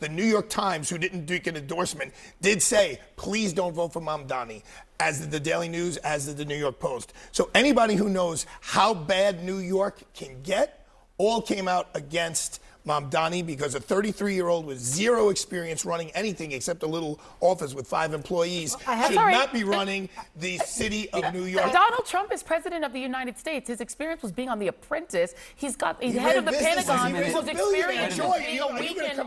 The New York Times, who didn't do an endorsement, did say, please don't vote for Mamdani, as did the Daily News, as did the New York Post. So anybody who knows how bad New York can get all came out against Mamdani because a 33-year-old with zero experience running anything except a little office with 5 employees should not be running the city of New York. Donald Trump is president of the United States. His experience was being on The Apprentice. He's head of the Pentagon, whose experience was being a weekend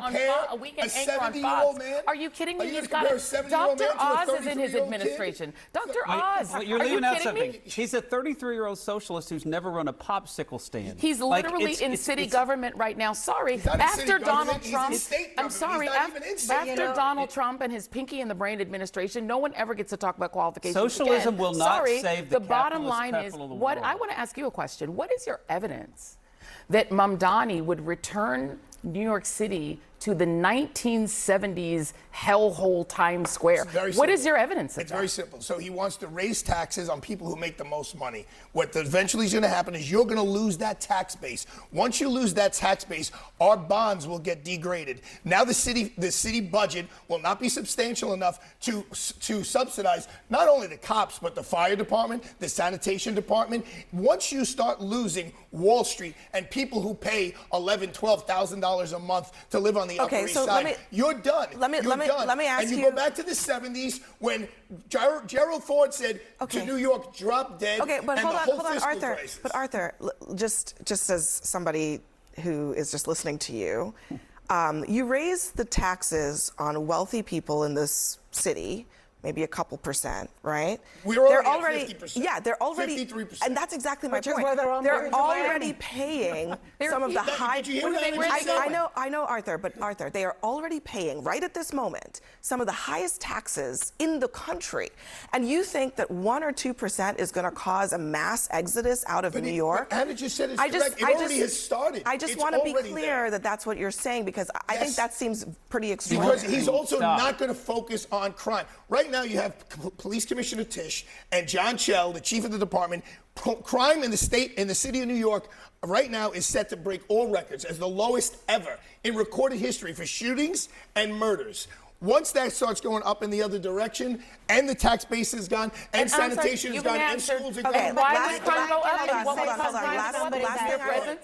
anchor on Fox. Are you kidding me? He's got Dr. Oz is in his administration. Dr. Oz, you're leaving out something. He's a 33-year-old socialist who's never run a popsicle stand. He's literally in city government right now. Sorry. After Donald Trump, I'm sorry, after Donald Trump and his pinky in the brain administration, no one ever gets to talk about qualifications Socialism again. will not save the bottom line is, what I want to ask you a question. What is your evidence that Mamdani would return New York City to the 1970s hellhole Times Square? What is your evidence of It's very simple. So he wants to raise taxes on people who make the most money. What eventually is going to happen is you're going to lose that tax base. Once you lose that tax base, our bonds will get degraded. Now the city budget will not be substantial enough to subsidize not only the cops, but the fire department, the sanitation department. Once you start losing Wall Street and people who pay $11,000, $12,000 a month to live on the Upper East Side, you're done. Let me ask you. And you go back to the 70s when Gerald Ford said to New York, drop dead. Okay, but and hold on, Arthur. Crisis. But Arthur, just as somebody who is just listening to you, you raise the taxes on wealthy people in this city, maybe a couple percent, right? They're already at 50%. Yeah, they're already 53%. And that's exactly my point. They're already paying some of the high. I know, Arthur, but Arthur, they are already paying right at this moment some of the highest taxes in the country. And you think that 1 or 2% is going to cause a mass exodus out of New York? But Hannah just said it's correct. It already has started. I just want to be clear that that's what you're saying, because I think that seems pretty extreme. Because he's also not going to focus on crime. Right now you have Police Commissioner Tisch and John Chell, the chief of the department. Crime in the city of New York right now is set to break all records as the lowest ever in recorded history for shootings and murders. Once that starts going up in the other direction, and the tax base is gone, and sanitation is gone, and schools are gone. Okay, why would crime go up?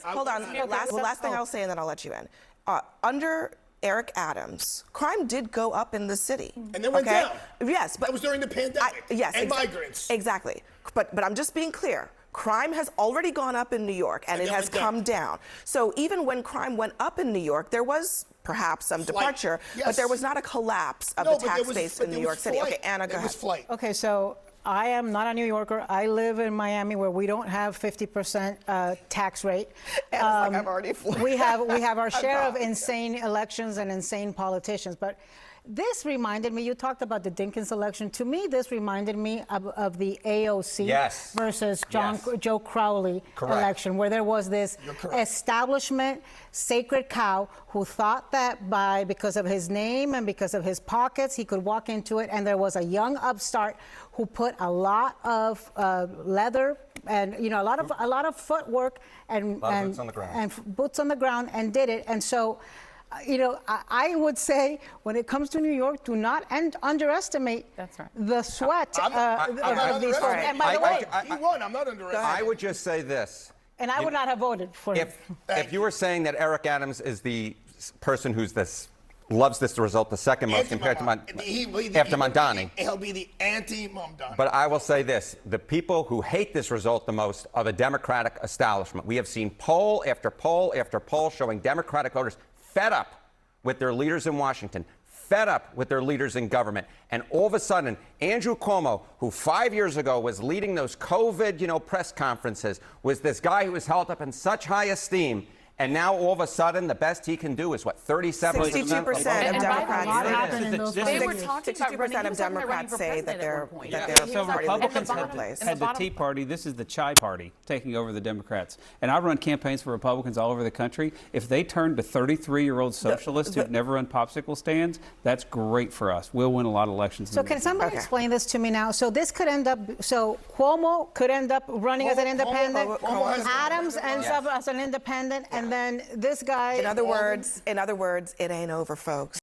Hold on. Last thing I'll say, and then I'll let you in. Under Eric Adams, crime did go up in the city. And then went down. Yes, but that was during the pandemic. And migrants. Exactly. But I'm just being clear. Crime has already gone up in New York, and it has come down. So even when crime went up in New York, there was perhaps some departure, but there was not a collapse of the tax base in New York City. Okay, Anna, go ahead. Okay, so I am not a New Yorker. I live in Miami, where we don't have 50% tax rate. Like I've already flown. We have our share of insane elections and insane politicians. But this reminded me, you talked about the Dinkins election. To me, this reminded me of the AOC versus Joe Crowley election, where there was this establishment sacred cow who thought that because of his name and because of his pockets, he could walk into it. And there was a young upstart who put a lot of leather and a lot of footwork and boots on the ground and did it. And so, I would say when it comes to New York, do not underestimate the sweat of these folks. And by the way, he won. I'm not underestimating. I would just say this. And I would not have voted for him. If you were saying that Eric Adams is the person who's loves this result the second most compared to after Mamdani. He'll be the anti-Mamdani. But I will say this. The people who hate this result the most are the Democratic establishment. We have seen poll after poll after poll showing Democratic voters fed up with their leaders in Washington, fed up with their leaders in government. And all of a sudden, Andrew Cuomo, who 5 years ago was leading those COVID, press conferences, was this guy who was held up in such high esteem. And now, all of a sudden, the best he can do is, 37%? 62% of Democrats. They were talking about 62% of Democrats say that they're So Republicans had the Tea Party. This is the Chai Party taking over the Democrats. And I run campaigns for Republicans all over the country. If they turn to 33-year-old socialists who've never run popsicle stands, that's great for us. We'll win a lot of elections. So can somebody explain this to me now? So this could end up, Cuomo could end up running as an independent, Adams ends up as an independent, and then this guy. In other words, it ain't over, folks.